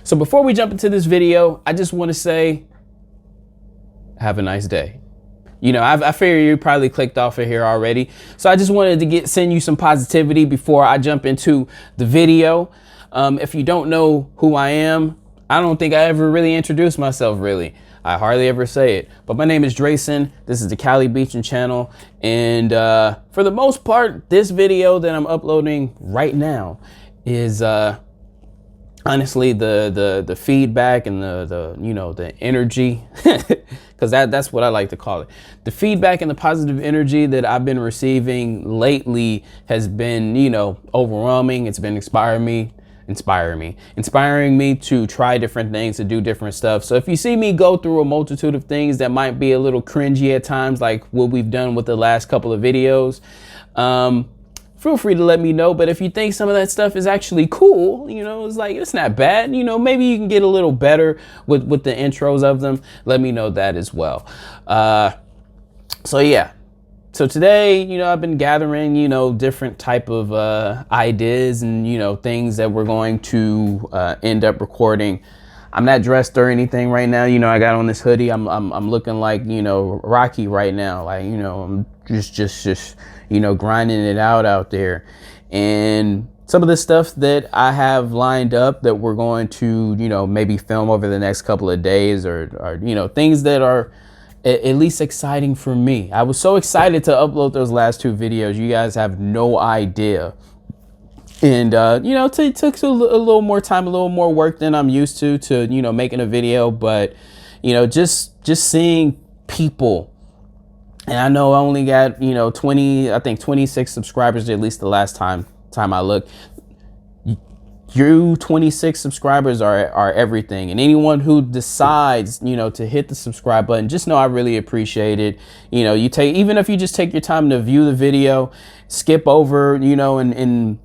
So before we jump into this video, I just want to say, have a nice day. You know, I figure you probably clicked off of here already. So I just wanted to send you some positivity before I jump into the video. If you don't know who I am, I don't think I ever really introduced myself, really. I hardly ever say it. But my name is Drayson. This is the Cali Beaching channel. And for the most part, this video that I'm uploading right now is honestly the feedback and the energy, because that's what I like to call it. The feedback and the positive energy that I've been receiving lately has been, overwhelming. It's been inspiring me to try different things, to do different stuff. So if you see me go through a multitude of things that might be a little cringy at times, like what we've done with the last couple of videos, feel free to let me know. But if you think some of that stuff is actually cool, it's not bad, maybe you can get a little better with the intros of them. Let me know that as well. So today, I've been gathering, different type of ideas and, things that we're going to end up recording. I'm not dressed or anything right now. I got on this hoodie. I'm looking like, Rocky right now. Like, I'm just grinding it out there. And some of the stuff that I have lined up that we're going to, maybe film over the next couple of days or things that are at least exciting for me. I was so excited to upload those last two videos. You guys have no idea. And, it took a little more time, a little more work than I'm used to, making a video. But, just seeing people. And I know I only got, 26 subscribers, at least the last time I looked. You 26 subscribers are everything. And anyone who decides, to hit the subscribe button, just know I really appreciate it. Even if you just take your time to view the video, skip over, and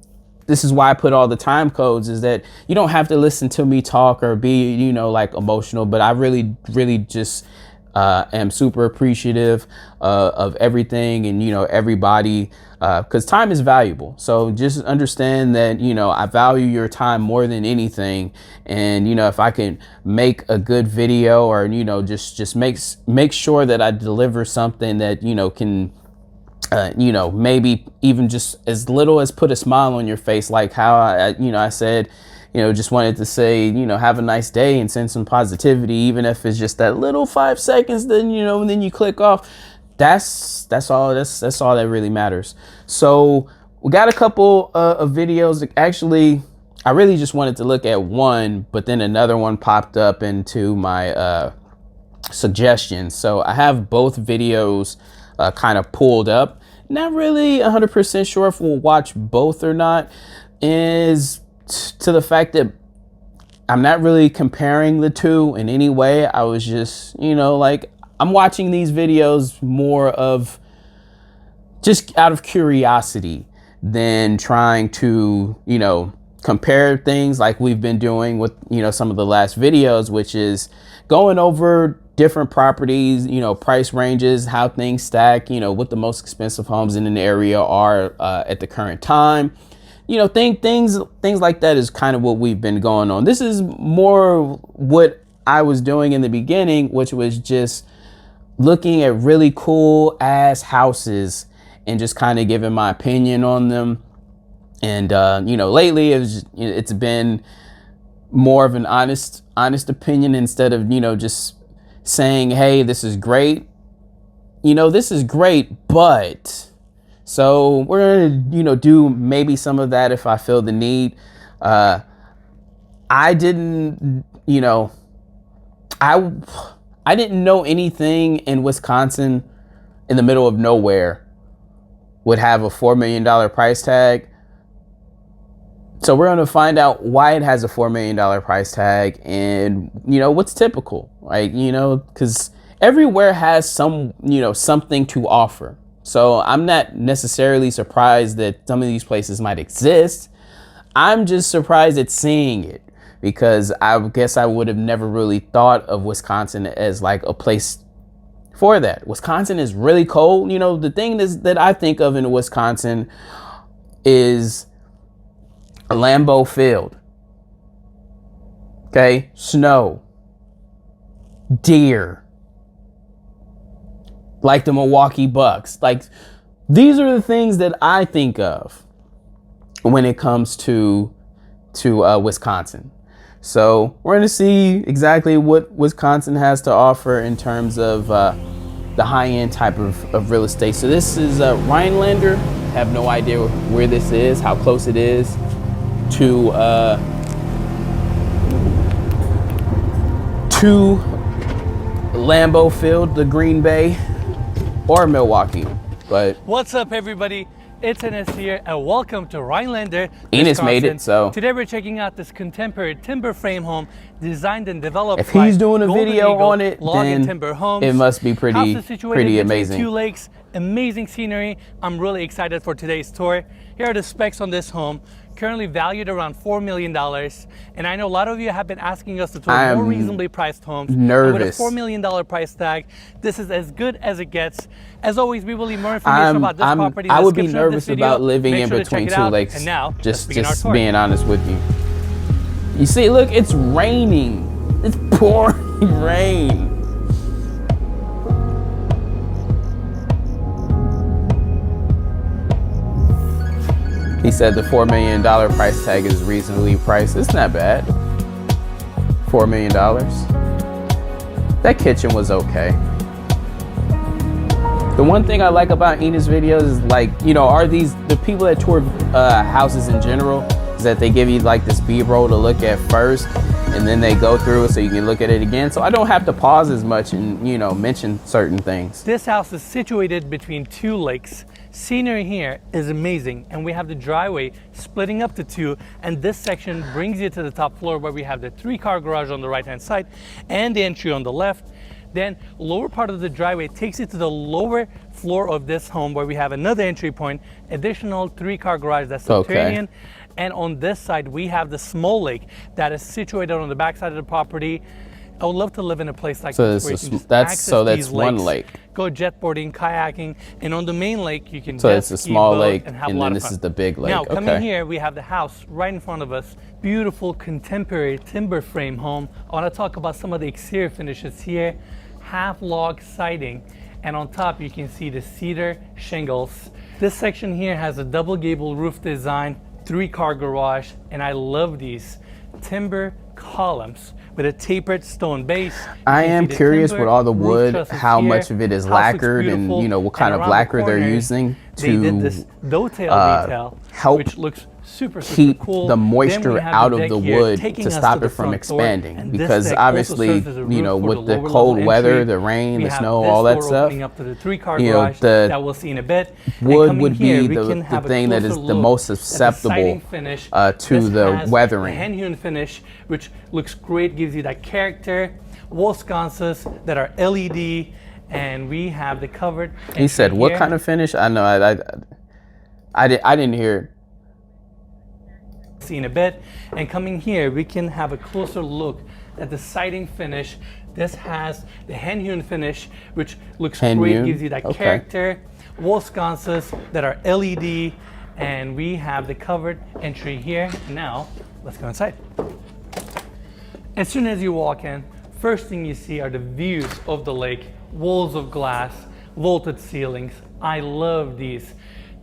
this is why I put all the time codes, is that you don't have to listen to me talk or be, like emotional, but I really just am super appreciative of everything and, everybody, because time is valuable. So just understand that, I value your time more than anything. And, if I can make a good video or, just make sure that I deliver something that, can, maybe even just as little as put a smile on your face, like how I said, just wanted to say, have a nice day and send some positivity, even if it's just that little 5 seconds, then, and then you click off. That's all that really matters. So we got a couple of videos. Actually, I really just wanted to look at one, but then another one popped up into my suggestions. So I have both videos kind of pulled up. Not really 100% sure if we'll watch both or not, is to the fact that I'm not really comparing the two in any way. I was just, I'm watching these videos more of just out of curiosity than trying to, compare things like we've been doing with, some of the last videos, which is going over different properties, price ranges, how things stack, what the most expensive homes in an area are at the current time. Things like that is kind of what we've been going on. This is more what I was doing in the beginning, which was just looking at really cool ass houses and just kind of giving my opinion on them. And, lately it's been more of an honest opinion instead of, just saying, hey, this is great. This is great, but... So we're gonna, do maybe some of that if I feel the need. I didn't know anything in Wisconsin in the middle of nowhere would have a $4 million price tag. So we're going to find out why it has a $4 million price tag and, what's typical, right? Because everywhere has some, something to offer. So I'm not necessarily surprised that some of these places might exist. I'm just surprised at seeing it, because I guess I would have never really thought of Wisconsin as like a place for that. Wisconsin is really cold. The thing that I think of in Wisconsin is a Lambeau Field. Okay, snow, deer, like the Milwaukee Bucks. Like, these are the things that I think of when it comes to Wisconsin. So we're going to see exactly what Wisconsin has to offer in terms of the high-end type of real estate. So this is Rhinelander. Have no idea where this is, how close it is to Lambeau Field, the Green Bay, or Milwaukee. But what's up, everybody? It's Enes here, and welcome to Rhinelander, Enes made it, so today we're checking out this contemporary timber frame home designed and developed. If he's doing a Golden video Eagle on it, Log and then Timber Homes. it must be pretty between amazing. 2 lakes, amazing scenery. I'm really excited for today's tour. Here are the specs on this home. Currently valued around $4 million. And I know a lot of you have been asking us to tour more reasonably priced homes. Nervous. With a $4 million price tag, this is as good as it gets. As always, we will leave more information about this property. I would be nervous about living in between 2 lakes. And now, just being honest with you. You see, look, it's raining. It's pouring rain. He said the $4 million price tag is reasonably priced. It's not bad. $4 million. That kitchen was okay. The one thing I like about Enes videos is, like, you know, are these the people that tour houses in general, is that they give you like this B-roll to look at first, and then they go through it so you can look at it again. So I don't have to pause as much and, you know, mention certain things. This house is situated between 2 lakes. Scenery here is amazing, and we have the driveway splitting up to 2, and this section brings you to the top floor where we have the 3-car garage on the right hand side and the entry on the left. Then lower part of the driveway takes you to the lower floor of this home where we have another entry point, additional 3-car garage that's subterranean. Okay. And on this side we have the small lake that is situated on the back side of the property. I would love to live in a place like this where you can just access these one lakes, lake. Go jetboarding, kayaking, and on the main lake you can so it's a small lake, and have and a lot then of this fun. is the big lake. Now coming here, we have the house right in front of us. Beautiful contemporary timber frame home. I want to talk about some of the exterior finishes here. Half log siding, and on top you can see the cedar shingles. This section here has a double gable roof design, 3-car garage, and I love these timber columns with a tapered stone base. I am curious with all the wood, how much of it is lacquered, and you know what kind of lacquer they're using to did this dovetail detail, help which looks super keep cool. the moisture out of the wood to stop it from expanding, because obviously, you know, with the cold weather, the rain, the snow, all that stuff, you know, that we'll see in a bit. Wood would be the thing that is the most susceptible to the weathering. Hand-hewn finish, which looks great, gives you that character. Wall sconces that are LED, and we have the covered. He said, "What kind of finish?" I know, I didn't hear it. See in a bit. And coming here, we can have a closer look at the siding finish. This has the hand-hewn finish, which looks great, gives you that character. Wall sconces that are LED, and we have the covered entry here. Now, let's go inside. As soon as you walk in, first thing you see are the views of the lake, walls of glass, vaulted ceilings. I love these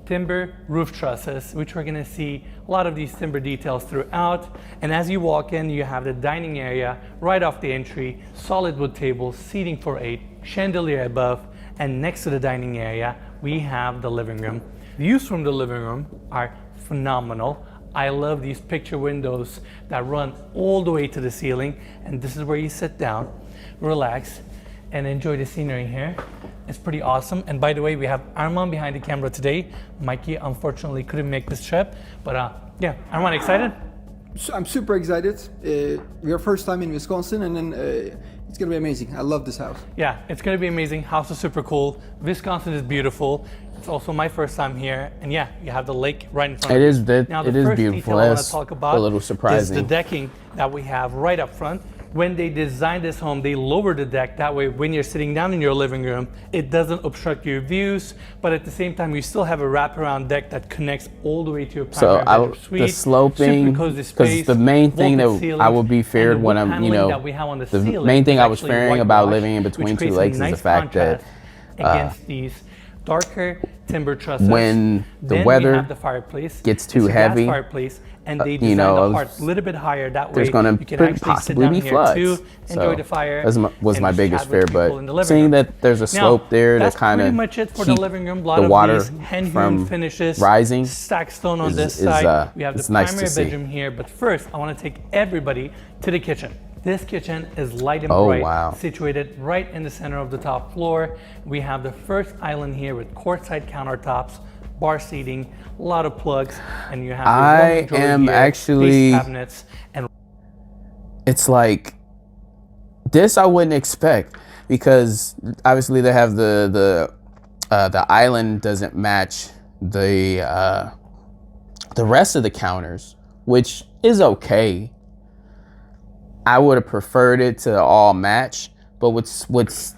timber roof trusses, which we're gonna see a lot of these timber details throughout. And as you walk in, you have the dining area right off the entry, solid wood tables, seating for 8, chandelier above, and next to the dining area, we have the living room. Views from the living room are phenomenal. I love these picture windows that run all the way to the ceiling, and this is where you sit down, relax, and enjoy the scenery here. It's pretty awesome. And by the way, we have Armand behind the camera today. Mikey unfortunately couldn't make this trip, but yeah, Armand, excited? I'm super excited. We are first time in Wisconsin, and then it's gonna be amazing. I love this house. Yeah, it's gonna be amazing. House is super cool. Wisconsin is beautiful. It's also my first time here, and yeah, you have the lake right in front of you. Now, it is beautiful. I want to talk about a little surprising. is the decking that we have right up front. When they designed this home, they lowered the deck. That way, when you're sitting down in your living room, it doesn't obstruct your views, but at the same time, you still have a wraparound deck that connects all the way to your primary bedroom suite. The sloping, because the main thing that I would be feared when I'm, you know, the main thing I was fearing about living in between two lakes is the fact that against these darker timber trusses. When the weather gets too heavy, and they designed the heart a little bit higher. That way, there's going to possibly be floods. Enjoy the fire. That was my biggest fear, but seeing that there's a slope there to kind of keep the water from rising, stacked stone on this side. We have the primary bedroom here, but first, I want to take everybody to the kitchen. This kitchen is light and bright, situated right in the center of the top floor. We have the first island here with courtside countertops, bar seating, a lot of plugs, and you have I am actually cabinets. And it's like this I wouldn't expect, because obviously they have the island doesn't match the rest of the counters, which is okay. I would have preferred it to all match, but what's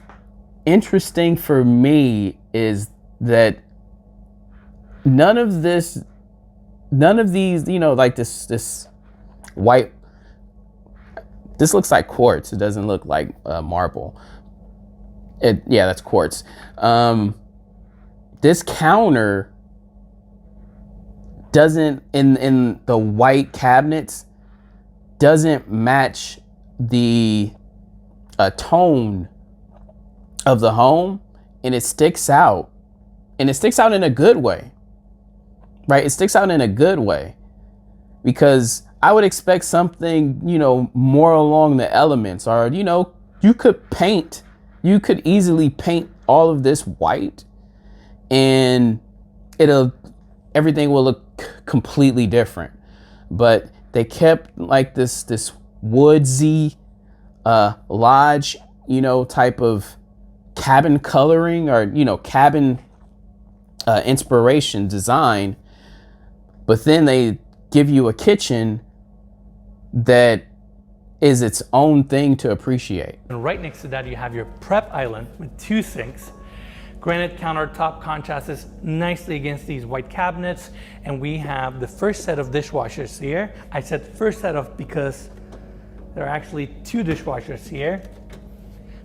interesting for me is that none of these, you know, like this white, this looks like quartz. It doesn't look like marble. Yeah, that's quartz. This counter doesn't, in the white cabinets, doesn't match the tone of the home, and it sticks out, and it sticks out in a good way, right? It sticks out in a good way, because I would expect something, you know, more along the elements, or, you know, you could easily paint all of this white and everything will look completely different. But they kept like this woodsy lodge, you know, type of cabin coloring, or, you know, cabin inspiration design, but then they give you a kitchen that is its own thing to appreciate. And right next to that, you have your prep island with 2 sinks. Granite countertop contrasts nicely against these white cabinets, and we have the first set of dishwashers here. I said first set of because there are actually 2 dishwashers here.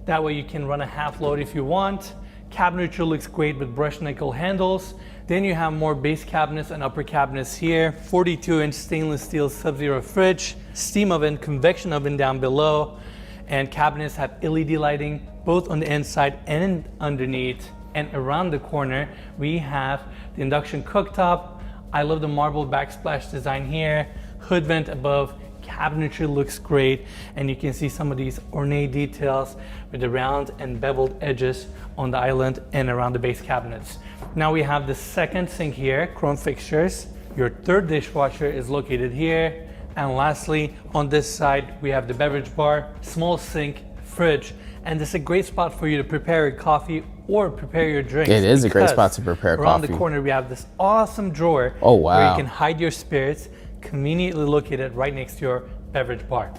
That way you can run a half load if you want. Cabinetry looks great with brushed nickel handles. Then you have more base cabinets and upper cabinets here. 42-inch stainless steel Sub-Zero fridge, steam oven, convection oven down below, and cabinets have LED lighting both on the inside and underneath. And around the corner, we have the induction cooktop. I love the marble backsplash design here. Hood vent above. Cabinetry looks great. And you can see some of these ornate details with the round and beveled edges on the island and around the base cabinets. Now we have the second sink here, chrome fixtures. Your third dishwasher is located here. And lastly, on this side, we have the beverage bar, small sink, fridge, and this is a great spot for you to prepare your coffee or prepare your drinks. It is a great spot to prepare coffee. Around the corner, we have this awesome drawer where you can hide your spirits, conveniently located right next to your beverage bar.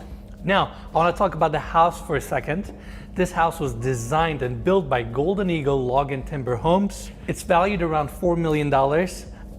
Now, I want to talk about the house for a second. This house was designed and built by Golden Eagle Log and Timber Homes. It's valued around $4 million.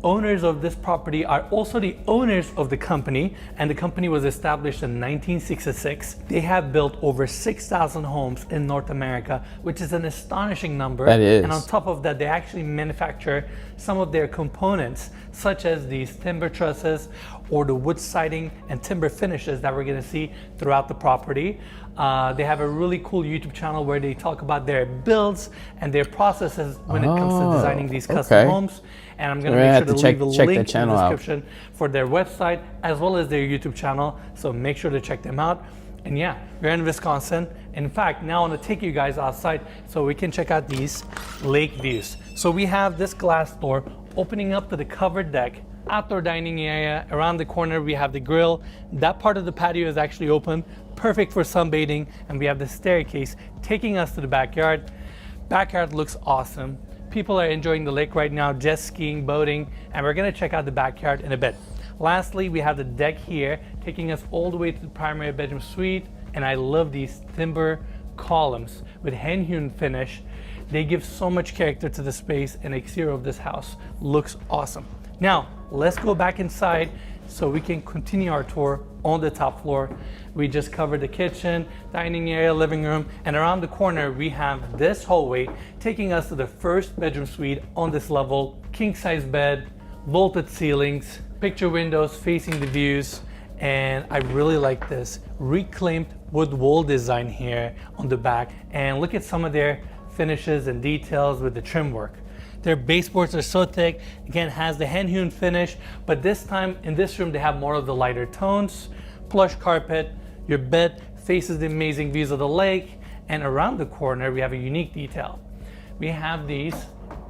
Owners of this property are also the owners of the company, and the company was established in 1966. They have built over 6,000 homes in North America, which is an astonishing number. That is. And on top of that, they actually manufacture some of their components, such as these timber trusses or the wood siding and timber finishes that we're gonna see throughout the property. They have a really cool YouTube channel where they talk about their builds and their processes when it comes to designing these custom homes. And I'm gonna make sure to leave a link in the description for their website as well as their YouTube channel. So make sure to check them out. And yeah, we're in Wisconsin. In fact, now I want to take you guys outside so we can check out these lake views. So we have this glass door opening up to the covered deck, outdoor dining area. Around the corner, we have the grill. That part of the patio is actually open, perfect for sunbathing. And we have the staircase taking us to the backyard. Backyard looks awesome. People are enjoying the lake right now, jet skiing, boating, and we're gonna check out the backyard in a bit. Lastly, we have the deck here, taking us all the way to the primary bedroom suite, And I love these timber columns with hand-hewn finish. They give so much character to the space, and the exterior of this house looks awesome. Now, let's go back inside so we can continue our tour on the top floor. We just covered the kitchen, dining area, living room, and around the corner we have this hallway taking us to the first bedroom suite on this level. King size bed, vaulted ceilings, picture windows facing the views, and I really like this reclaimed wood wall design here on the back. And look at some of their finishes and details with the trim work. Their baseboards are so thick. Again, has the hand-hewn finish, but this time in this room they have more of the lighter tones. Plush carpet. Your bed faces the amazing views of the lake, and around the corner we have a unique detail. We have these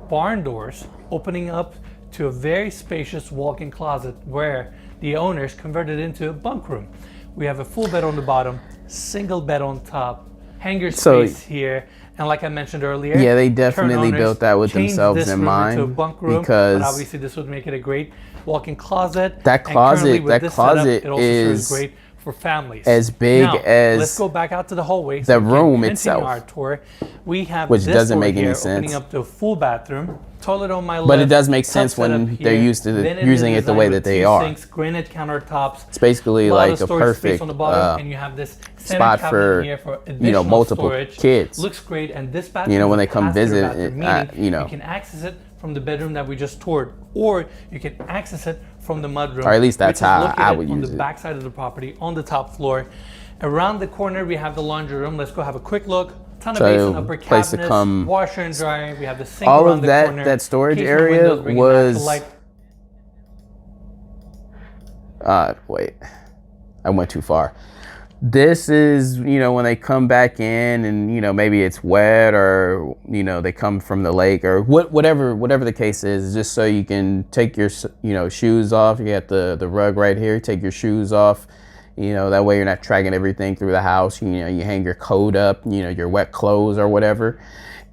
barn doors opening up to a very spacious walk-in closet where the owners converted into a bunk room. We have a full bed on the bottom, single bed on top, hanger space here, and like I mentioned earlier, yeah, they definitely built that with themselves in mind, into a bunk room, because but obviously this would make it a great walk-in closet. That closet setup, it also is great for families. As big now, as let's go back out to the hallway. The room itself. Our tour. We have which this doesn't door make here, any sense. opening up to a full bathroom. Toilet on my left. But it does make sense when they're used to using it the way that they are. Sinks, granite countertops. It's basically like a perfect on the bottom, and you have this spot for, you know, multiple storage. kids. Looks great, and this bathroom, you know, when they come visit, you know, you can access it from the bedroom that we just toured, or you can access it from the mudroom. Or at least that's how I would use it. On the back side of the property, on the top floor. Around the corner, we have the laundry room. Let's go have a quick look. Ton of basin, upper place cabinets, to come. washer and dryer. We have the sink all around of the that corner. that storage Casement area windows bringing was light. wait, I went too far. This is, you know, when they come back in and, you know, maybe it's wet, or, you know, they come from the lake, or whatever the case is, just so you can take your, you know, shoes off. You got the rug right here, take your shoes off, you know, that way you're not dragging everything through the house. You know, you hang your coat up, you know, your wet clothes or whatever.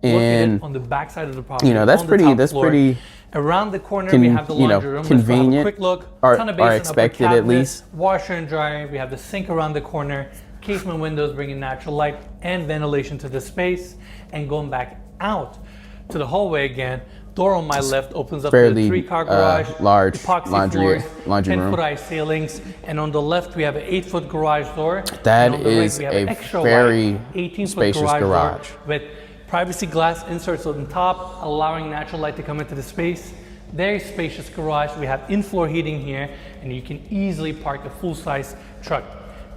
And on the back side of the property, you know, that's pretty around the corner we have the laundry room. Convenient, quick look. are expected at least. Washer and dryer. We have the sink around the corner. Casement windows bringing natural light and ventilation to the space. And going back out to the hallway again, door on my left opens up to the 3-car garage, large epoxy laundry floors, 10-foot high ceilings, and on the left we have an 8-foot garage door. That is a very 18-foot spacious garage with privacy glass inserts on the top, allowing natural light to come into the space. Very spacious garage. We have in-floor heating here, and you can easily park a full-size truck.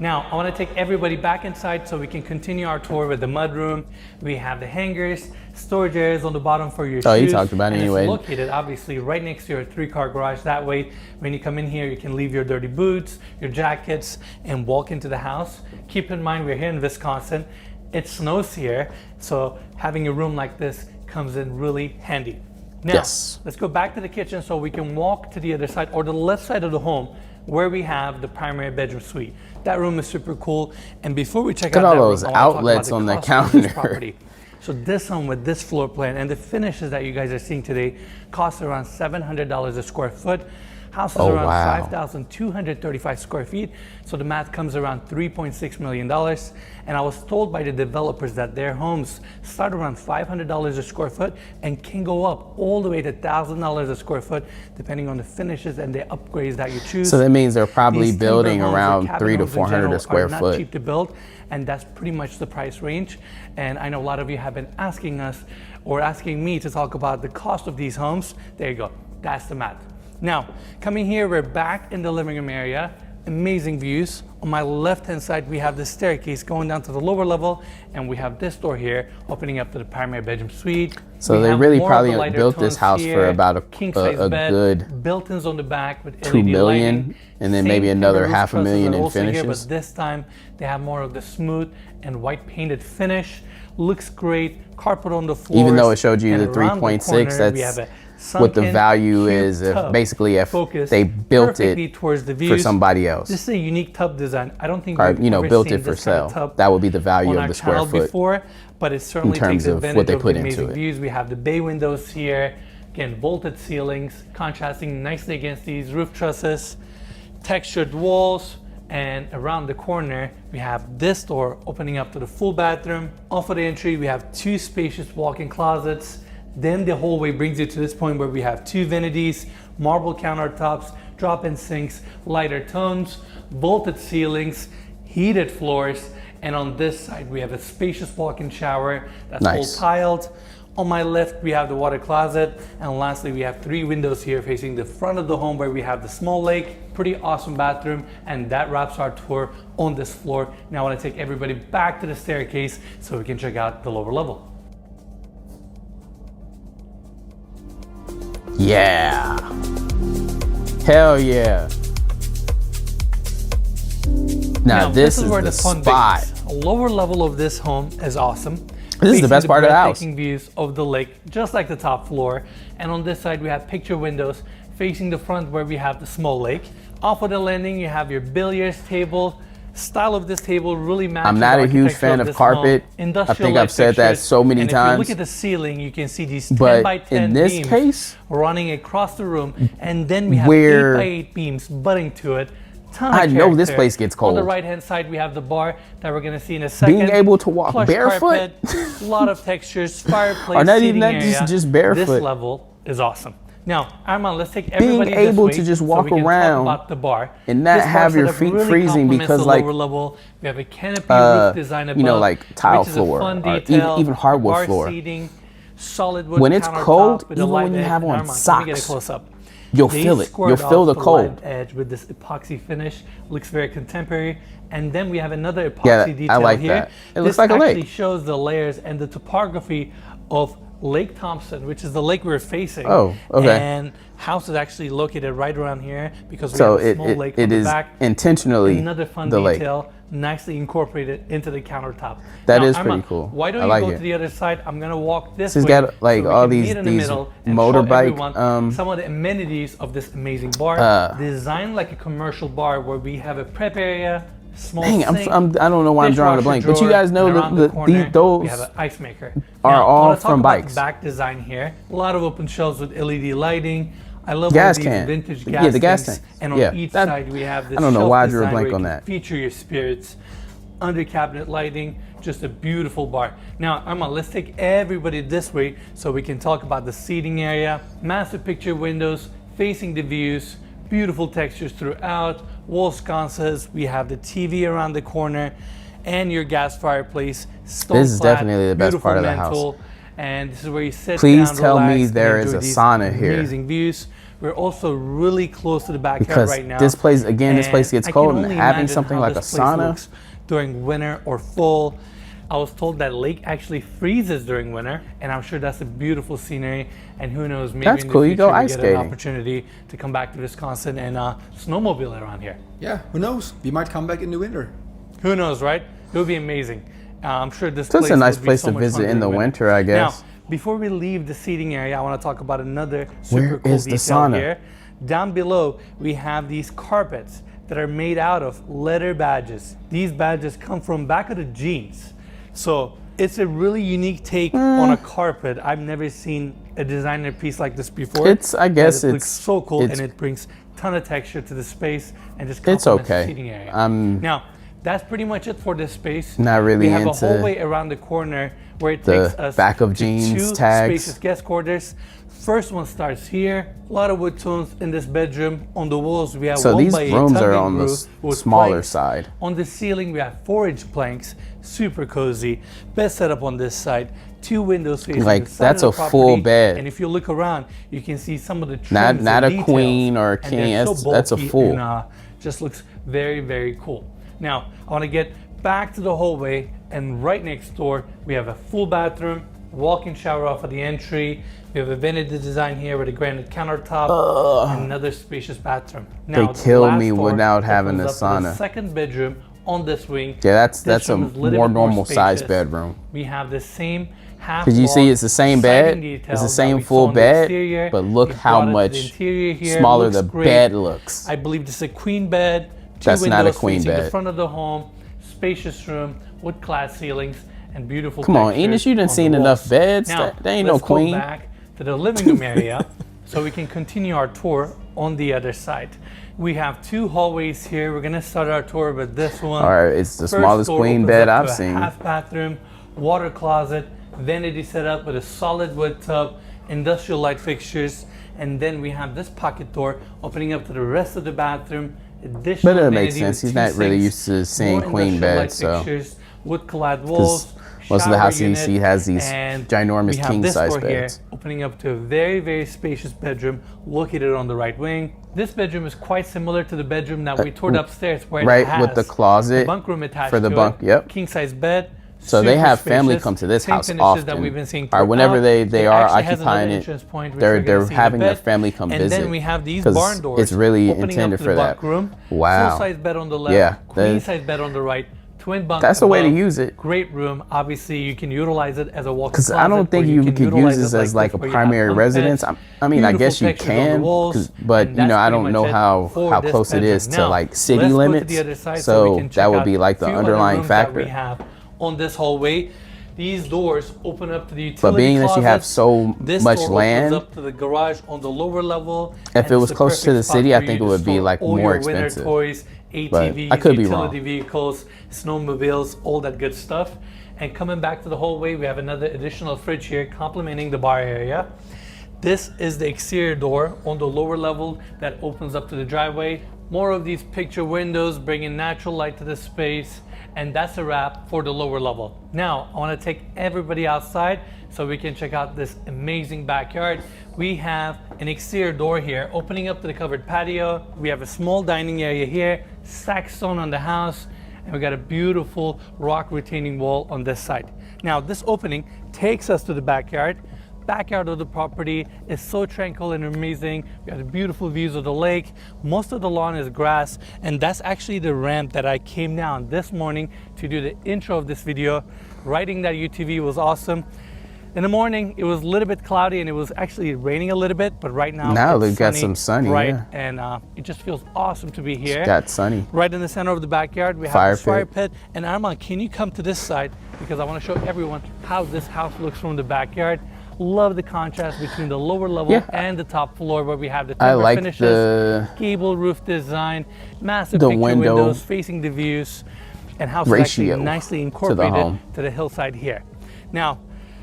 Now, I want to take everybody back inside so we can continue our tour with the mudroom. We have the hangers, storage areas on the bottom for your shoes. Oh, you talked about it anyway. It's located obviously right next to your 3-car garage. That way, when you come in here, you can leave your dirty boots, your jackets, and walk into the house. Keep in mind, we're here in Wisconsin. It snows here, so having a room like this comes in really handy. Now, let's go back to the kitchen so we can walk to the other side, or the left side of the home, where we have the primary bedroom suite. That room is super cool. And before we check out all that those room, outlets on the counter. So this home with this floor plan and the finishes that you guys are seeing today costs around $700 a square foot. House is around 5,235 square feet. So the math comes around $3.6 million. And I was told by the developers that their homes start around $500 a square foot and can go up all the way to $1,000 a square foot, depending on the finishes and the upgrades that you choose. So that means they're probably building around 300 to 400 a square foot. Not cheap to build, and that's pretty much the price range. And I know a lot of you have been asking us or asking me to talk about the cost of these homes. There you go. That's the math. Now, coming here, we're back in the living room area. Amazing views. On my left-hand side, we have the staircase going down to the lower level, and we have this door here opening up to the primary bedroom suite. So they really probably built this house for about a good built-ins on the back with $2 million, and then maybe another $500,000 in finishes. Here, but this time they have more of the smooth and white painted finish. Looks great. Carpet on the floor. Even though it showed you the 3.6, that's what the value is, basically if they built it for somebody else. This is a unique tub design. I don't think or, we've ever built seen it for this kind sale. of tub that would be the value of the square foot before, but it certainly in terms takes of advantage what they of put the into amazing it. views. We have the bay windows here, again, vaulted ceilings, contrasting nicely against these roof trusses, textured walls, And around the corner, we have this door opening up to the full bathroom. Off of the entry, we have 2 spacious walk-in closets. Then the hallway brings you to this point where we have 2 vanities, marble countertops, drop-in sinks, lighter tones, vaulted ceilings, heated floors, and on this side we have a spacious walk-in shower that's all tiled. On my left we have the water closet, and lastly we have 3 windows here facing the front of the home where we have the small lake. Pretty awesome bathroom, and that wraps our tour on this floor. Now I want to take everybody back to the staircase so we can check out the lower level. Yeah. Hell yeah. Now this is where the spot. Begins. A lower level of this home is awesome. This is the best part of the house. Taking views of the lake, just like the top floor. And on this side, we have picture windows facing the front where we have the small lake. Off of the landing, you have your billiards table. Style of this table really matches. I'm not a huge fan of carpet. I think I've said that so many times. If you look at the ceiling, you can see these 10 by 10 beams running across the room, and then we have 8 by 8 beams butting to it. I know this place gets cold. On the right-hand side, we have the bar that we're going to see in a second. Being able to walk barefoot, a lot of textures, fireplace, or not seating even that, area. just barefoot. This level is awesome. Now, Armand, let's take everybody being able this way to just walk so we can around talk about the bar. And not have your feet really freezing because the like lower level. We have a canopy roof design above, you know, like tile which is floor, a fun or detail, even hardwood bar floor. Seating, solid wood when it's cold, with even a light when you edge. have on Armand, socks, let me get a close up. You'll feel it. You'll feel the cold. Edge with this epoxy finish. Looks very contemporary. And then we have another epoxy detail I like here. that. It looks like a lake. This actually shows the layers and the topography of Lake Thompson, which is the lake we're facing. Oh, okay. And house is actually located right around here because we have a small lake on the back. Intentionally another fun the detail, lake. Nicely incorporated into the countertop. That now, is Armand, pretty cool. Why don't I you like go it. to the other side? I'm gonna walk this way. She's got like so all we can these meet in the middle and motorbike show everyone some of the amenities of this amazing bar, designed like a commercial bar where we have a prep area. Small Dang, sink, I don't know why I'm drawing a blank, but you guys know those we have an ice maker. are now, all from bikes. The back design here, a lot of open shelves with LED lighting. I love gas all these can. vintage Yeah, the gas tanks. tank. And on each side we have this. I don't know shelf why I drew a design blank where on you can that. Feature your spirits, under cabinet lighting, just a beautiful bar. Now, Armand, let's take everybody this way so we can talk about the seating area. Massive picture windows facing the views. Beautiful textures throughout, wall sconces. We have the TV around the corner and your gas fireplace. This is definitely the best part of the house. And this is where you sit Please down, tell relax, me there and is a enjoy these sauna here. Amazing views. We're also really close to the backyard Because right now. this place, again, this place gets cold, and having something like a sauna looks during winter or fall. I was told that lake actually freezes during winter, and I'm sure that's a beautiful scenery. And who knows, maybe that's in the cool. future You go we ice get skating. an opportunity to come back to Wisconsin and snowmobile around here. Yeah, who knows? We might come back in the winter. Who knows, right? It would be amazing. I'm sure this So place it's a nice would be place so to much visit fun in the during winter, I guess. Now, before we leave the seating area, I want to talk about another super Where cool is the detail sauna? here. Down below, we have these carpets that are made out of leather badges. These badges come from back of the jeans. So it's a really unique take on a carpet. I've never seen a designer piece like this before. I guess it looks so cool, and it brings a ton of texture to the space and just complements the seating area. Now, that's pretty much it for this space. Not really We have a into hallway around the corner where it the takes us back of to jeans two tags. spacious guest quarters. First one starts here. A lot of wood tones in this bedroom. On the walls, we have So 1 these by 8 rooms are tumbling on the roof with smaller planks. side. On the ceiling, we have 4-inch planks. Super cozy. Best setup on this side. 2 windows facing Like, the side that's of the a full property. bed. And if you look around, you can see some of the trims Not and a details. queen or a And king. they're so That's a bulky full. and, just looks very, very cool. Now, I want to get back to the hallway, and right next door, we have a full bathroom, walk-in shower off of the entry. We have a vanity design here with a granite countertop, and another spacious bathroom. Now, They kill last me door without having opens a up to the sauna. second bedroom on this wing. Yeah, This that's a room is a little more bit normal size spacious. bedroom. We have the same half. Because you see, it's the same bed. It's the same full bed, but look how much smaller the bed looks. I believe this is a queen bed. That's not a windows queen facing bed. The front of the home, spacious room with glass ceilings and beautiful. Come on, textures Enos, you done on seen the enough walls. beds. Now, There ain't no queen. Let's go back to the living room area so we can continue our tour on the other side. We have 2 hallways here. We're gonna start our tour with this one. All right, it's the First smallest door queen opens bed up I've to a seen. half bathroom, water closet, vanity setup with a solid wood tub, industrial light fixtures, and then we have this pocket door opening up to the rest of the bathroom. Additional But it amenities makes sense. with He's 2 not really sinks, used to seeing more queen industrial light beds, so. fixtures, wood-clad walls. Most of the shower houses you unit, see has these and ginormous we have king this size door here, beds. opening up to a very, very spacious bedroom located on the right wing. This bedroom is quite similar to the bedroom that we toured upstairs, where it Right, has with the closet a bunk room attached for the to bunk. it, Yep. king size bed. So they super have family spacious, come to this same house finishes often, that we've been seeing or whenever throughout. they It are actually has occupying another it. entrance point, which They're we're gonna see in a having their bit. family come and visit. then we have these 'Cause barn doors it's really opening intended up to for the that. bunk room. Wow. Full size bed on the left, Yeah, queen size bed on the right. Twin bunk. That's the way to above. use it. Great room. Obviously, you can utilize it as a walk-in Because closet. I don't think or you can could use utilize this it as like a where you have primary bunk residence. beds, I mean, I beautiful guess you textures on the can, walls, but and you know, that's I pretty don't know much it how for this close it bedroom. is to Now, like city let's go to limits. the other side So we can check that would out be like the a few other underlying rooms that we factor. have on this hallway. These doors open up to the utility But being that you have closets. so This much door land, opens up to the garage on the lower level. if and it it's was the close to perfect the spot city, I for think you it to would be store like all more your winter expensive. toys, But ATVs, I could be utility wrong. vehicles, snowmobiles, all that good stuff. And coming back to the hallway, we have another additional fridge here complementing the bar area. This is the exterior door on the lower level that opens up to the driveway. More of these picture windows bringing natural light to the space, and that's a wrap for the lower level. Now, I want to take everybody outside so we can check out this amazing backyard. We have an exterior door here opening up to the covered patio. We have a small dining area here, saxstone on the house, and we got a beautiful rock retaining wall on this side. Now, this opening takes us to the backyard. Backyard of the property is so tranquil and amazing. We got beautiful views of the lake. Most of the lawn is grass, and that's actually the ramp that I came down this morning to do the intro of this video. Riding that UTV was awesome. In the morning, it was a little bit cloudy and it was actually raining a little bit, but right now we've it's got sunny, some sunny, bright, yeah. and it just feels awesome to be here. It's got sunny. Right in the center of the backyard, we have this fire pit. And Armand, can you come to this side? Because I want to show everyone how this house looks from the backyard. Love the contrast between the lower level and the top floor where we have the timber finishes, the gable roof design, massive the picture window windows facing the views, and house is actually nicely incorporated to the hillside here. Now,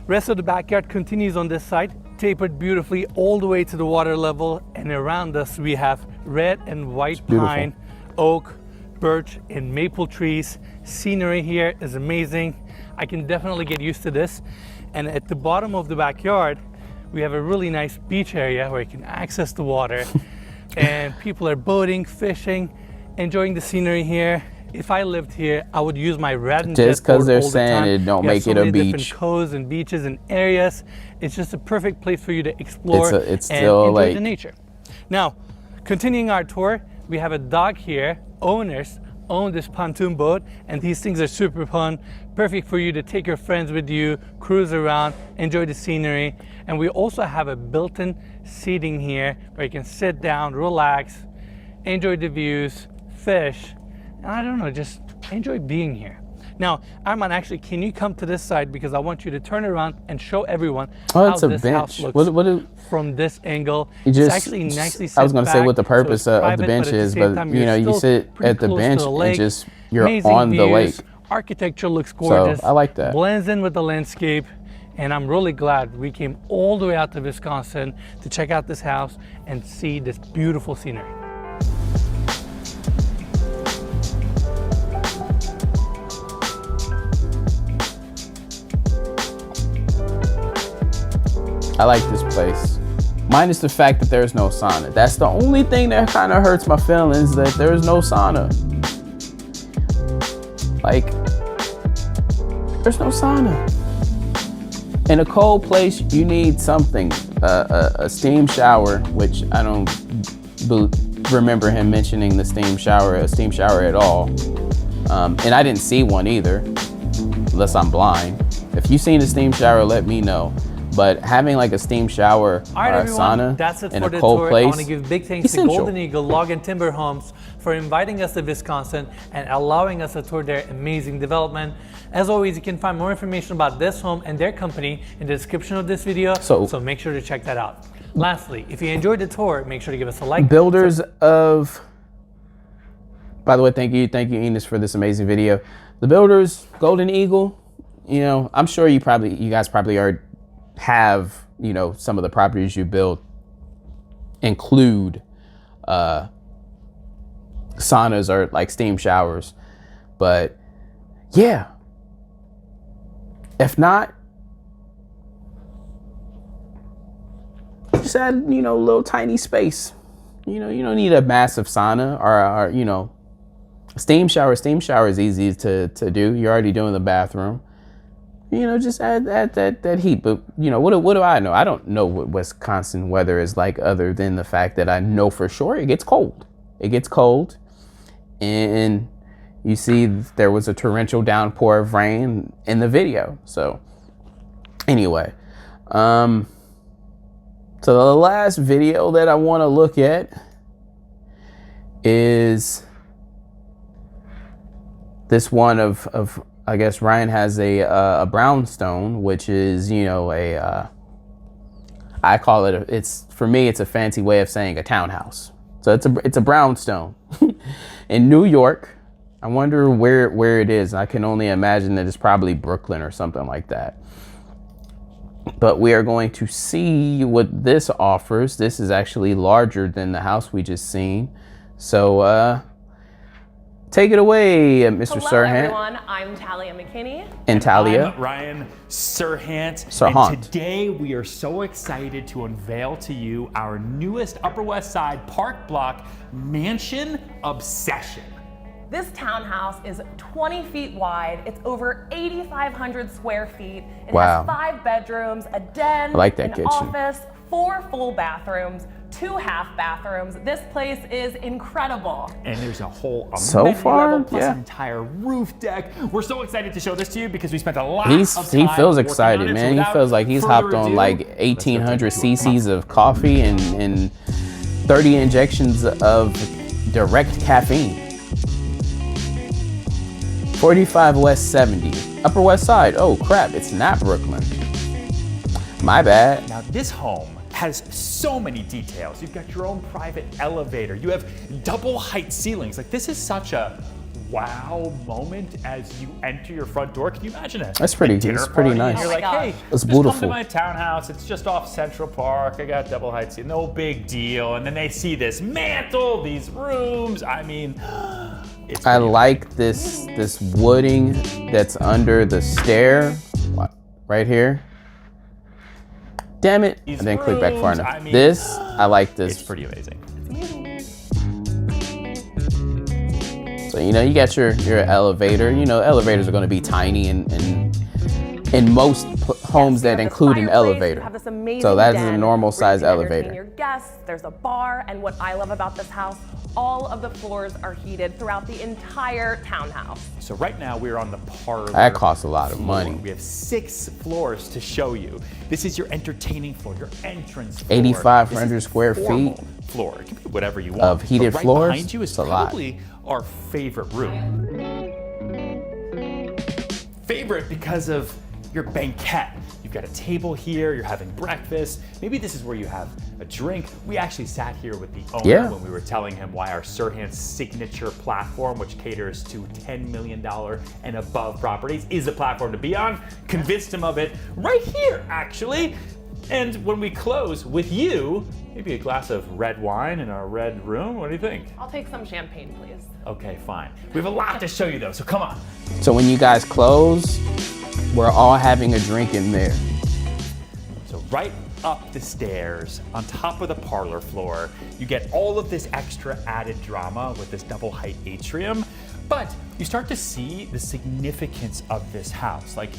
rest of the backyard continues on this side, tapered beautifully all the way to the water level, and around us we have red and white pine, oak, birch, and maple trees. Scenery here is amazing. I can definitely get used to this. And at the bottom of the backyard, we have a really nice beach area where you can access the water. And people are boating, fishing, enjoying the scenery here. If I lived here, I would use my rad and just because they're saying it don't make it a beach. Different coves and beaches and areas. It's just a perfect place for you to explore it's and still enjoy the nature. Now, continuing our tour, we have a dock here. Owners own this pontoon boat, and these things are super fun, perfect for you to take your friends with you, cruise around, enjoy the scenery. And we also have a built-in seating here where you can sit down, relax, enjoy the views, fish, and I don't know, just enjoy being here. Now, Armand, actually, can you come to this side, because I want you to turn around and show everyone how this house looks from this angle. It's actually nicely set back. I was going to say what the purpose of the bench is, but you know, you sit at the bench and just, you're on the lake. Architecture looks gorgeous. So I like that. Blends in with the landscape. And I'm really glad we came all the way out to Wisconsin to check out this house and see this beautiful scenery. I like this place. Minus the fact that there's no sauna. That's the only thing that kind of hurts my feelings, that there's no sauna. Like, there's no sauna. In a cold place, you need something. A steam shower, which I don't remember him mentioning a steam shower at all. And I didn't see one either, unless I'm blind. If you've seen a steam shower, let me know. But having like a steam shower or a sauna in a cold place, I want to give big thanks to Golden Eagle Log and Timber Homes for inviting us to Wisconsin and allowing us to tour their amazing development. As always, you can find more information about this home and their company in the description of this video, so make sure to check that out. Lastly, if you enjoyed the tour, make sure to give us a like. Builders of, by the way, thank you, Enos, for this amazing video. The builders, Golden Eagle, you know, I'm sure you guys probably have, you know, some of the properties you build include saunas or like steam showers, but yeah, if not, just add, you know, a little tiny space. You know, you don't need a massive sauna or you know, steam shower. Steam shower is easy to do. You're already doing the bathroom. You know, just add that heat. But you know, what do I know? I don't know what Wisconsin weather is like, other than the fact that I know for sure it gets cold. It gets cold, and you see there was a torrential downpour of rain in the video. So anyway, so the last video that I want to look at is this one of I guess Ryan has a brownstone, which is, you know, I call it for me it's a fancy way of saying a townhouse. So it's a brownstone in New York. I wonder where it is. I can only imagine that it's probably Brooklyn or something like that. But we are going to see what this offers. This is actually larger than the house we just seen. So take it away, Mr. Hello, Serhant. everyone. I'm Talia McKinney. And Talia. I'm Ryan Serhant. Serhant. And today we are so excited to unveil to you our newest Upper West Side Park Block Mansion Obsession. This townhouse is 20 feet wide. It's over 8,500 square feet. It Wow. has 5 bedrooms, a den, I like that an kitchen. office, 4 full bathrooms, 2 half bathrooms. This place is incredible. And there's a whole So amenity far, level plus yeah. an entire roof deck. We're so excited to show this to you because we spent a lot He of time feels working excited, on it. So man. He without feels like he's further hopped on ado, like let's go 1,800 take a tour. cc's of coffee and 30 injections of direct caffeine. 45 West 70. Upper West Side. Oh crap, it's not Brooklyn. My bad. Now this home has so many details. You've got your own private elevator. You have double height ceilings. Like, this is such a wow moment as you enter your front door. Can you imagine it? That's pretty- A dinner it's pretty party, and nice. You're Oh like, my hey, gosh. It's just come beautiful. to my townhouse. It's just off Central Park. I got double height ceilings. No big deal. And then they see this mantle, these rooms. I mean, it's I pretty like this wooding that's under the stair right here. Damn it, I These didn't click back far rooms, enough. I mean, This, I like this. It's pretty amazing. So, you know, you got your elevator. You know, elevators are going to be tiny in most homes that You have this include an fireplace, elevator. you have this amazing So that's a den normal where you size can entertain elevator. Your guests, there's a bar, and what I love about this house, all of the floors are heated throughout the entire townhouse. So right now we're on the parlor. That costs a lot of floor. money. We have 6 floors to show you. This is your entertaining floor, your entrance floor. 8,500 This is square formal feet floor. It can be whatever you want. of heated But right floors? behind you is It's a lot. probably our favorite room. Favorite because of your banquet. You've got a table here, you're having breakfast. Maybe this is where you have a drink. We actually sat here with the owner Yeah. when we were telling him why our Serhant signature platform, which caters to $10 million and above properties, is the platform to be on. Convinced him of it right here, actually. And when we close with you, maybe a glass of red wine in our red room. What do you think? I'll take some champagne, please. Okay, fine. We have a lot to show you though, so come on. So when you guys close, we're all having a drink in there. So right up the stairs, on top of the parlor floor, you get all of this extra added drama with this double height atrium, but you start to see the significance of this house. Like,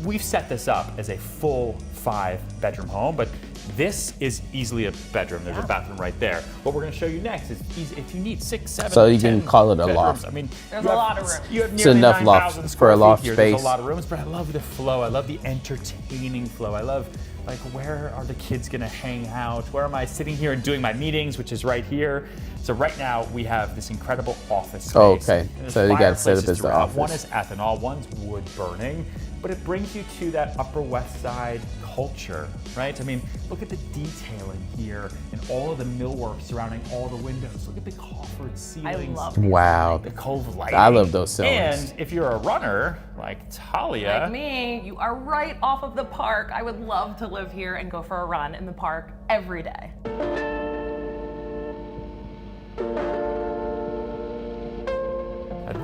we've set this up as a full 5-bedroom home, but this is easily a bedroom. There's a bathroom right there. What we're gonna show you next is if you need 6, 7, So you can 10 call it a bedrooms, loft. I mean, There's you a have- lot of room. You have It's nearly enough 9,000 for a square loft feet here. There's space. a lot of rooms, but I love the flow. I love the entertaining flow. I love, like, where are the kids gonna hang out? Where am I sitting here and doing my meetings, which is right here? So right now we have this incredible office space. Oh, okay. And there's So you got it set up fireplaces as the throughout. One office. is ethanol, one's wood burning, but it brings you to that Upper West Side culture, right? I mean, look at the detailing here and all of the millwork surrounding all the windows. Look at the coffered ceilings. I love these. Wow. The cove lighting. I love those ceilings. And if you're a runner like Talia, Like me, you are right off of the park. I would love to live here and go for a run in the park every day.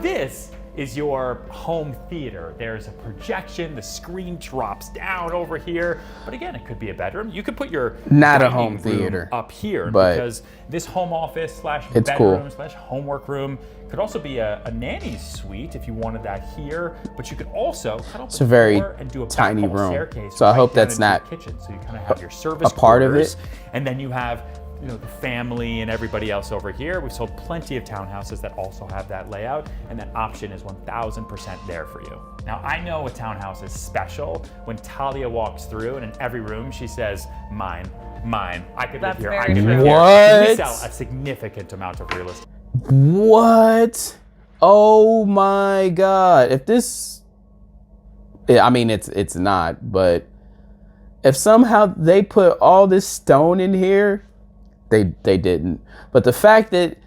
this is your home theater. There's a projection, the screen drops down over here. But again, it could be a bedroom. You could put your Not a dining home room theater, up here but because this home office slash it's cool. bedroom slash homework room could also be a nanny's suite if you wanted that here. But you could also cut open It's a very the floor and do a tiny back hall room. staircase So I right hope down that's into your not kitchen. So you kind of have your service a part of quarters, it. and then you have the family and everybody else over here. We've sold plenty of townhouses that also have that layout, and that option is 1000% there for you. Now, I know a townhouse is special when Talia walks through, and in every room she says, mine, mine. I could live That's here, very I could live true. here. We What? sell a significant amount of real estate. What? Oh my God. If this, I mean, it's not, but if somehow they put all this stone in here, they didn't. But the fact that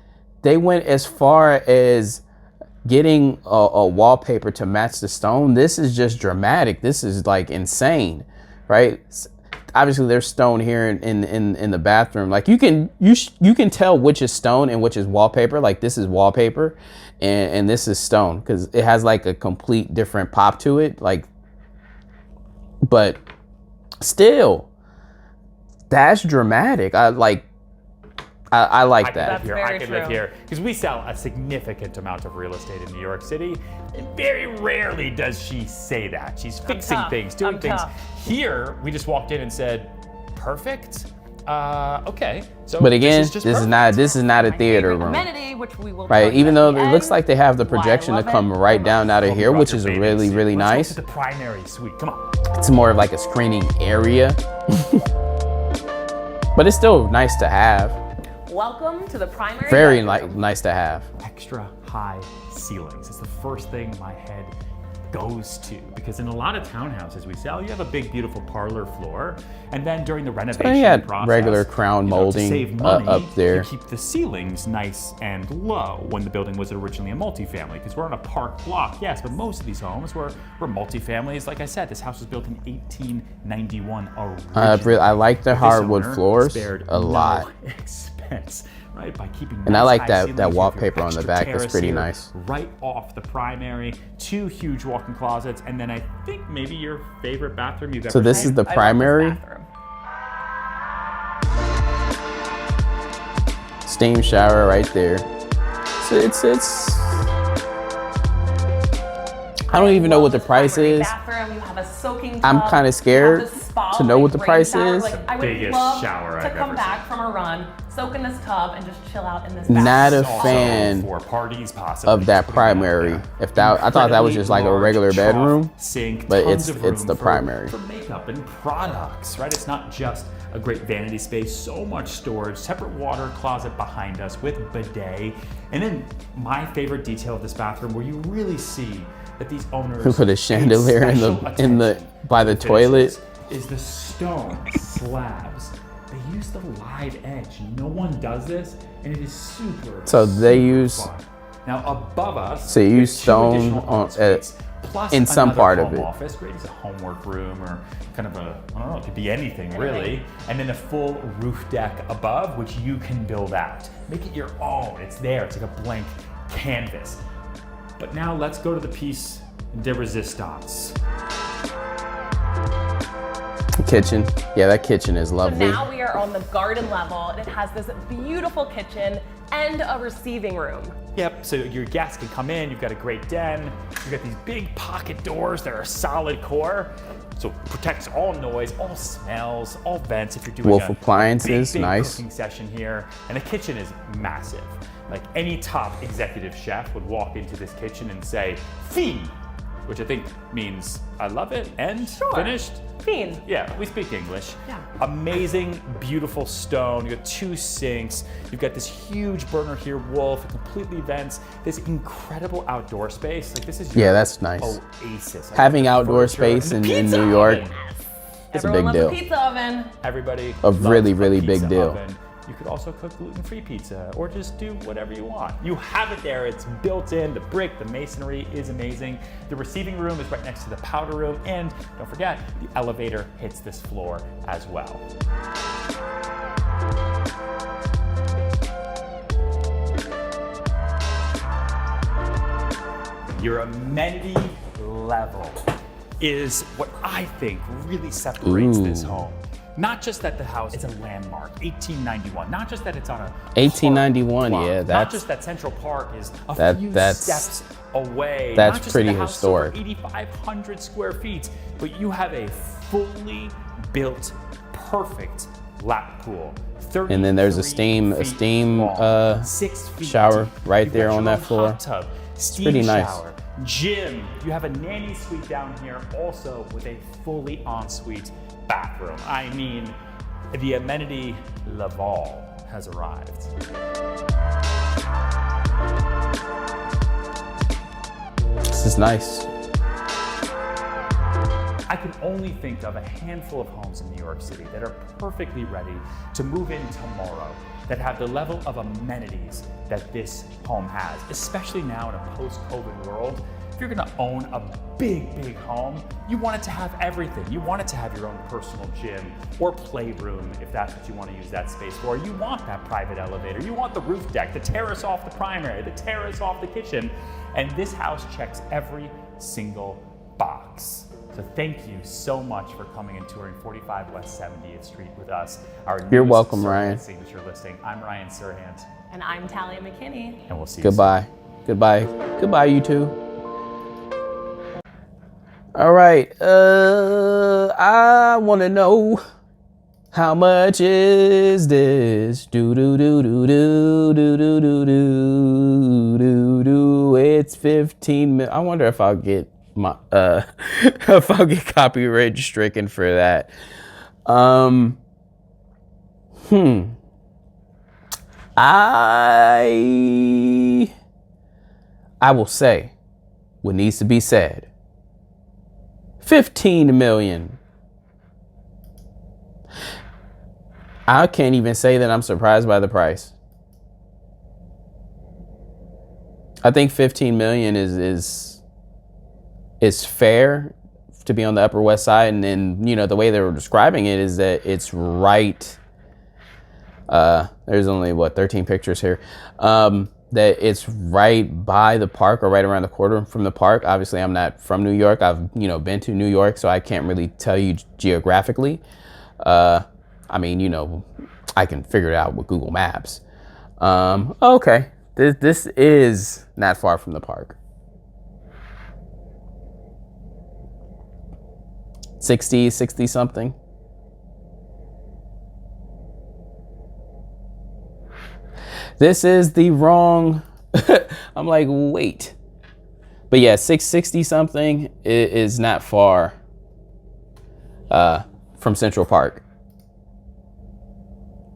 they went as far as getting a wallpaper to match the stone, this is just dramatic. This is like insane, right? Obviously there's stone here in the bathroom. Like you can tell which is stone and which is wallpaper. Like this is wallpaper and this is stone because it has like a complete different pop to it. Like, but still, that's dramatic. I like that. That's Here, very I could live true. here because we sell a significant amount of real estate in New York City, and very rarely does she say that. She's fixing tough. things, doing I'm things. tough. Here, we just walked in and said, "Perfect." Okay. So, But again, just this is not a theater Favorite room, amenity, which we will right? tell you Even at though the it looks end. like they have the Why I projection to love come it. right down out of Oh, here, we which brought is your really, bathing really suit. nice. Let's go to the primary suite. Come on. It's more of like a screening area, but it's still nice to have. Welcome to the primary Very bedroom. nice to have. Extra high ceilings. It's the first thing my head goes to because in a lot of townhouses we sell, you have a big, beautiful parlor floor, and then during the renovation you had process, regular crown to molding, save money, up there. you keep the ceilings nice and low when the building was originally a multifamily because we're on a park block, yes, but most of these homes were multifamilies. Like I said, this house was built in 1891 originally. I like the This hardwood owner floors spared a lot. no expense, right? By keeping And I nice like high that ceilings, you have your wallpaper on the extra back. It's terrace pretty here, nice. Right off the primary, 2 huge walk-in closets, and then I think maybe your favorite bathroom you've ever So this seen. is the I love this primary. bathroom. Steam shower right there. So it's. I don't even know what the price Primary is. Bathroom, you have a soaking I'm tub, kinda you scared have this spa, to know what the rain price shower. is. Like, I would Biggest love shower to I've come ever back from a run, soak in this tub, and just chill out in this bathroom. Not a Also fan for parties, possibly. of that Just putting it out primary. there. If that, I thought that was just like a Incredibly regular large bedroom, trough, sink, but tons it's of room the for- primary. for makeup and products, right? It's not just a great vanity space, so much storage, separate water closet behind us with bidet. And then my favorite detail of this bathroom where you really see that these owners Who put a paid chandelier in special the attention by the to toilet. finishes is the stone slabs. They use the live edge. No one does this, and it is super. So they super use- fun. Now above us. So you we have use 2 stone additional on- en-suites, plus in some another part of home it. office, great as a homework room or kind of a, I don't know, it could be anything really. And then a full roof deck above, which you can build out. Make it your own. It's there. It's like a blank canvas. But now let's go to the piece de resistance. Kitchen. Yeah, that kitchen is So lovely. now we are on the garden level, and it has this beautiful kitchen and a receiving room. Yep, so your guests can come in, you've got a great den, you've got these big pocket doors that are solid core, so it protects all noise, all smells, all vents if you're doing Wolf a appliances, big nice. cooking session here. And the kitchen is massive. Like any top executive chef would walk into this kitchen and say, fee, which I think means I love it and Sure. finished. Fiend. Yeah, we speak English. Yeah. Amazing, beautiful stone. You got 2 sinks. You've got this huge burner here, wolf. It completely vents. This incredible outdoor space. Like this is your that's nice. oasis. Like, Having the outdoor furniture space and the in pizza New York, oven. it's a Everyone big loves deal. a pizza oven. Everybody A loves really, really big pizza deal. oven. You could also cook gluten-free pizza or just do whatever you want. You have it there. It's built in. The brick, the masonry is amazing. The receiving room is right next to the powder room. And don't forget, the elevator hits this floor as well. Your amenity level is what I think really separates this home. Not just that the house is a landmark, 1891. Not just that it's on a 1891, park block. yeah, Not that's- just that Central Park is a few that's- steps away. that's Not just pretty that the house is over historic. 8,500 square feet, but you have a fully built, perfect lap pool. And then there's a 33 steam feet long, 6 feet shower deep. right You've there got on your that own floor. hot tub, steam pretty nice. shower, gym. You have a nanny suite down here also with a fully ensuite bathroom. I mean, the amenity Laval has arrived. This is nice. I can only think of a handful of homes in New York City that are perfectly ready to move in tomorrow, that have the level of amenities that this home has, especially now in a post-COVID world. If you're gonna own a big, big home, you want it to have everything. You want it to have your own personal gym or playroom if that's what you want to use that space for. You want that private elevator. You want the roof deck, the terrace off the primary, the terrace off the kitchen. And this house checks every single box. So thank you so much for coming and touring 45 West 70th Street with us. Our You're newest welcome, Sirhan Ryan. Signature listing. I'm Ryan Sirhan, And I'm Talia McKinney. and we'll see you soon. Goodbye. Goodbye. Goodbye, you two. All right. I want to know, how much is this? Do do do do do do do do do do do. It's 15 minutes. I wonder if I'll get my if I'll get copyright stricken for that. I will say what needs to be said. 15 million. I can't even say that I'm surprised by the price. I think 15 million is fair to be on the Upper West Side, and then, you know, the way they were describing it is that it's right. There's only 13 pictures here. That it's right by the park or right around the corner from the park. Obviously, I'm not from New York. I've, been to New York, so I can't really tell you geographically. I mean, I can figure it out with Google Maps. Okay, this is not far from the park. 60 something. This is the wrong, I'm like, wait. But yeah, 660 something is not far from Central Park.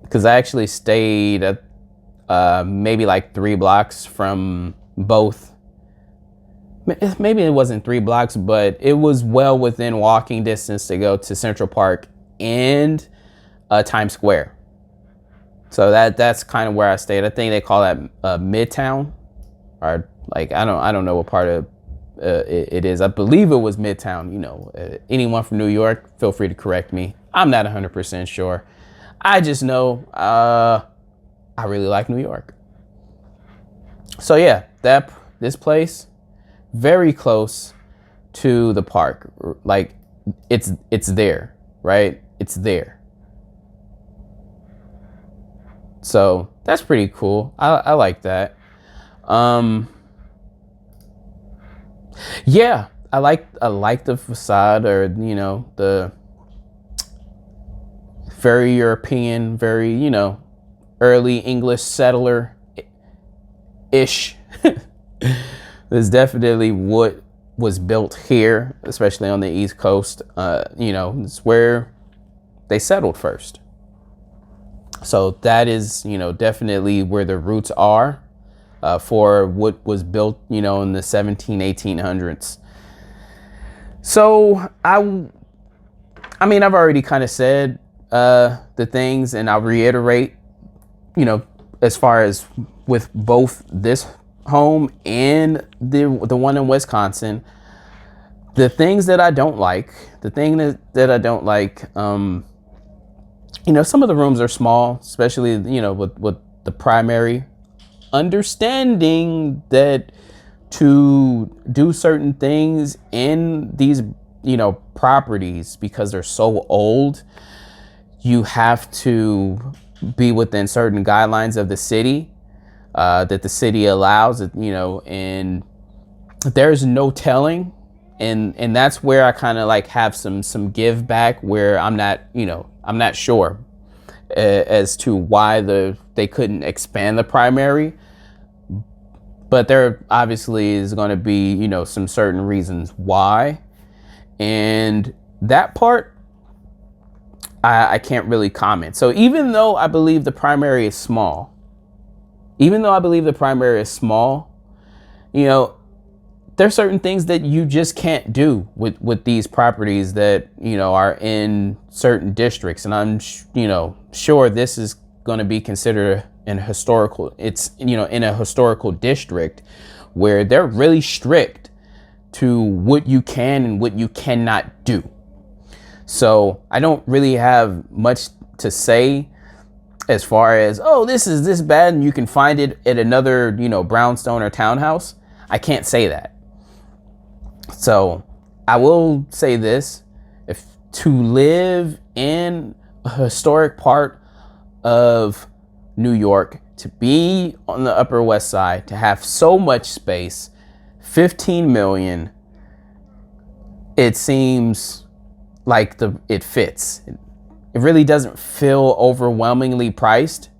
Because I actually stayed at maybe like 3 blocks from both. Maybe it wasn't 3 blocks, but it was well within walking distance to go to Central Park and Times Square. So that's kind of where I stayed. I think they call that Midtown, or like I don't know what part of it is. I believe it was Midtown. Anyone from New York, feel free to correct me. I'm not 100% sure. I just know I really like New York. So yeah, this place very close to the park. Like it's there, right? It's there. So that's pretty cool. I like that. Yeah, I like the facade, or the very European, very early English settler ish. There's definitely wood was built here, especially on the East Coast, you know, it's where they settled first. So that is, you know, definitely where the roots are for what was built, you know, in the 1800s. So I mean, I've already kind of said the things, and I'll reiterate, you know, as far as with both this home and the one in Wisconsin, the things that I don't like, that I don't like, you know, some of the rooms are small, especially, you know, with the primary. Understanding that to do certain things in these, you know, properties, because they're so old, you have to be within certain guidelines of the city that the city allows, you know, and there's no telling. And that's where I kind of like have some give back, where I'm not, you know, I'm not sure as to why they couldn't expand the primary, but there obviously is going to be, you know, some certain reasons why, and that part I can't really comment. So even though I believe the primary is small, you know, there's certain things that you just can't do with these properties that, you know, are in certain districts. And I'm, you know, sure this is going to be considered in a historical district where they're really strict to what you can and what you cannot do. So I don't really have much to say as far as, oh, this is this bad and you can find it at another, you know, brownstone or townhouse. I can't say that. So I will say this: if to live in a historic part of New York, to be on the Upper West Side, to have so much space, 15 million, it seems like it fits. It really doesn't feel overwhelmingly priced.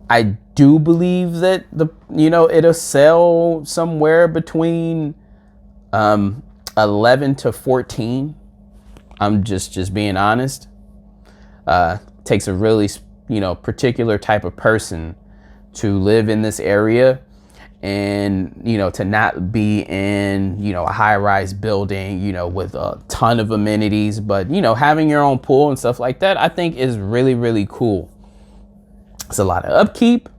I do believe that it'll sell somewhere between 11 to 14. I'm just being honest. Takes a really, you know, particular type of person to live in this area, and, you know, to not be in, you know, a high-rise building, you know, with a ton of amenities, but, you know, having your own pool and stuff like that, I think is really, really cool. It's a lot of upkeep,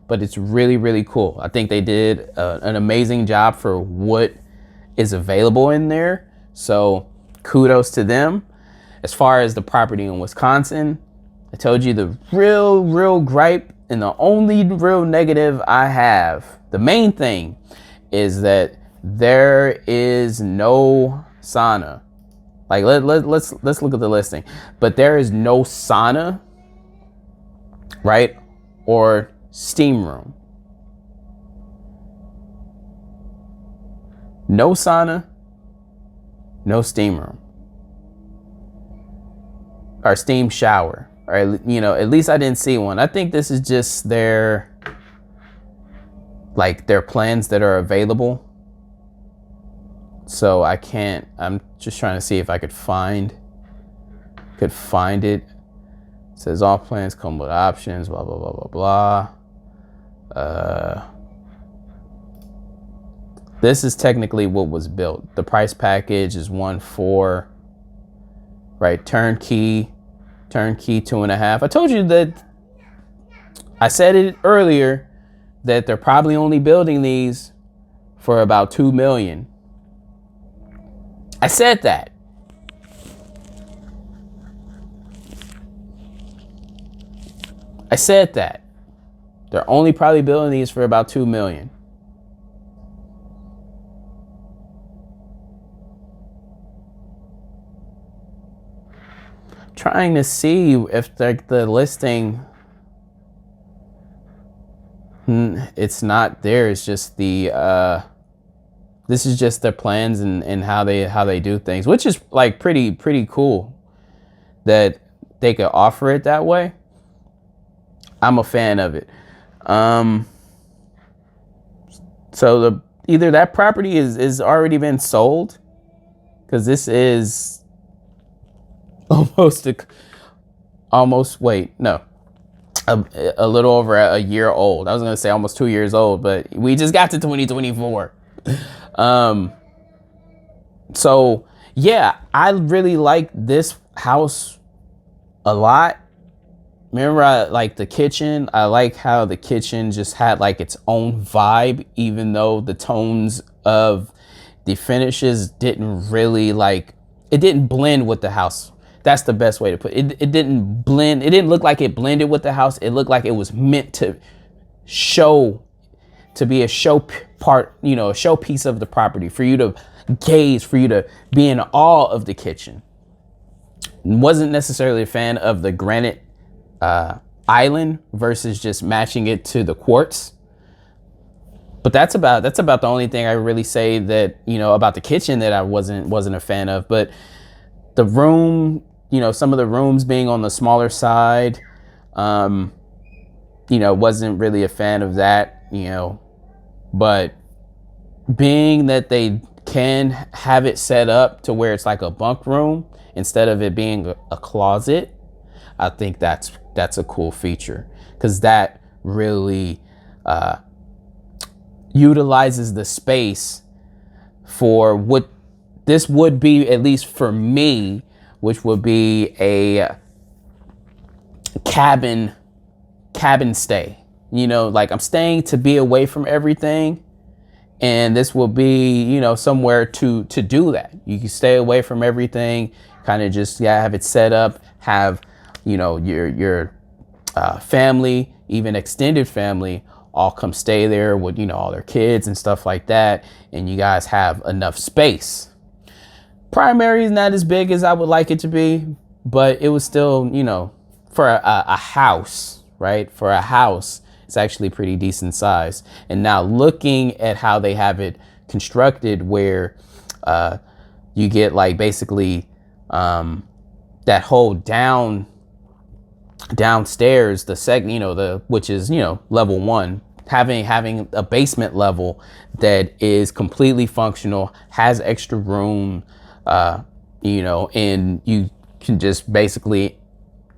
but it's really, really cool. I think they did an amazing job for what is available in there. So kudos to them. As far as the property in Wisconsin, I told you the real gripe and the only real negative I have, the main thing, is that there is no sauna. Like, let's look at the listing. But there is no sauna, right? Or steam room. No sauna, no steam room. Or steam shower. Or, you know, at least I didn't see one. I think this is just their plans that are available. So I'm just trying to see if I could find it. It says all plans come with options, blah, blah, blah, blah, blah. This is technically what was built. The price package is 1.4, right? Turnkey 2.5. I told you that, I said it earlier, that they're probably only building these for about 2 million. I said that. They're only probably building these for about 2 million. Trying to see if the listing, it's not there. It's just this is just their plans and how they do things, which is like pretty cool that they could offer it that way. I'm a fan of it. So either that property is already been sold, because this is almost a little over a year old. I was gonna say almost 2 years old, but we just got to 2024. So yeah, I really like this house a lot. Remember, I like the kitchen. I like how the kitchen just had like its own vibe, even though the tones of the finishes didn't really it didn't blend with the house. That's the best way to put it. It didn't blend. It didn't look like it blended with the house. It looked like it was meant to be a show part, a showpiece of the property, for you to gaze, for you to be in awe of the kitchen. Wasn't necessarily a fan of the granite island versus just matching it to the quartz. But that's about the only thing I really say that, about the kitchen that I wasn't a fan of. But the room, some of the rooms being on the smaller side, wasn't really a fan of that, but being that they can have it set up to where it's like a bunk room instead of it being a closet, I think that's a cool feature, because that really utilizes the space for what this would be, at least for me, which would be a cabin stay. Like I'm staying to be away from everything, and this will be, somewhere to do that. You can stay away from everything, kind of just have it set up, have your family, even extended family, all come stay there with all their kids and stuff like that, and you guys have enough space. Primary is not as big as I would like it to be, but it was still, for a house, right? For a house, it's actually pretty decent size. And now looking at how they have it constructed, where you get like basically that whole downstairs, the second, which is, level 1, having a basement level that is completely functional, has extra room, and you can just basically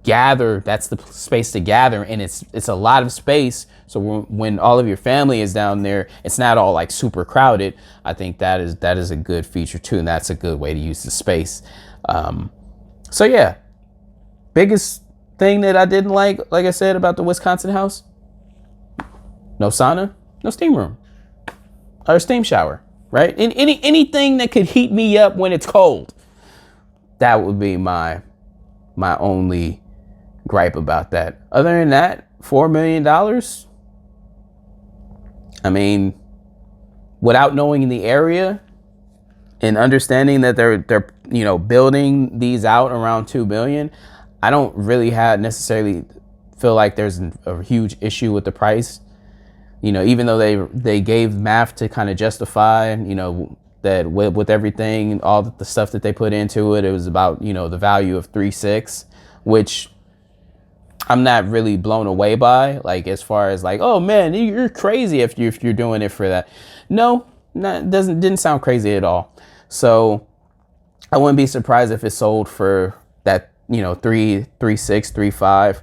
gather. That's the space to gather, and it's a lot of space. So when all of your family is down there, it's not all like super crowded. I think that is a good feature too, and that's a good way to use the space. So yeah, biggest thing that I didn't like I said, about the Wisconsin house: no sauna, no steam room, or steam shower, right? And anything that could heat me up when it's cold. That would be my only gripe about that. Other than that, $4 million. I mean, without knowing the area and understanding that they're building these out around $2 billion, I don't really necessarily feel like there's a huge issue with the price. Even though they gave math to kind of justify, that with everything, all the stuff that they put into it, it was about, the value of 3.6, which I'm not really blown away by, like, as far as like, oh man, you're crazy if you're doing it for that. No, didn't sound crazy at all. So I wouldn't be surprised if it sold for that, 3.6, 3.5,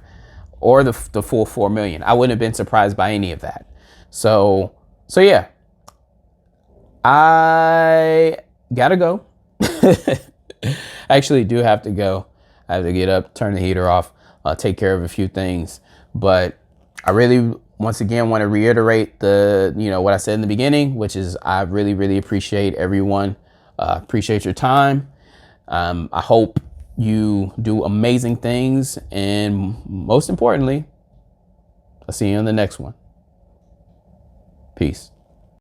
or the full $4 million. I wouldn't have been surprised by any of that. So yeah, I gotta go. I actually do have to go. I have to get up, turn the heater off, take care of a few things. But I really, once again, want to reiterate what I said in the beginning, which is I really, really appreciate everyone. Appreciate your time. I hope you do amazing things. And most importantly, I'll see you on the next one. Peace.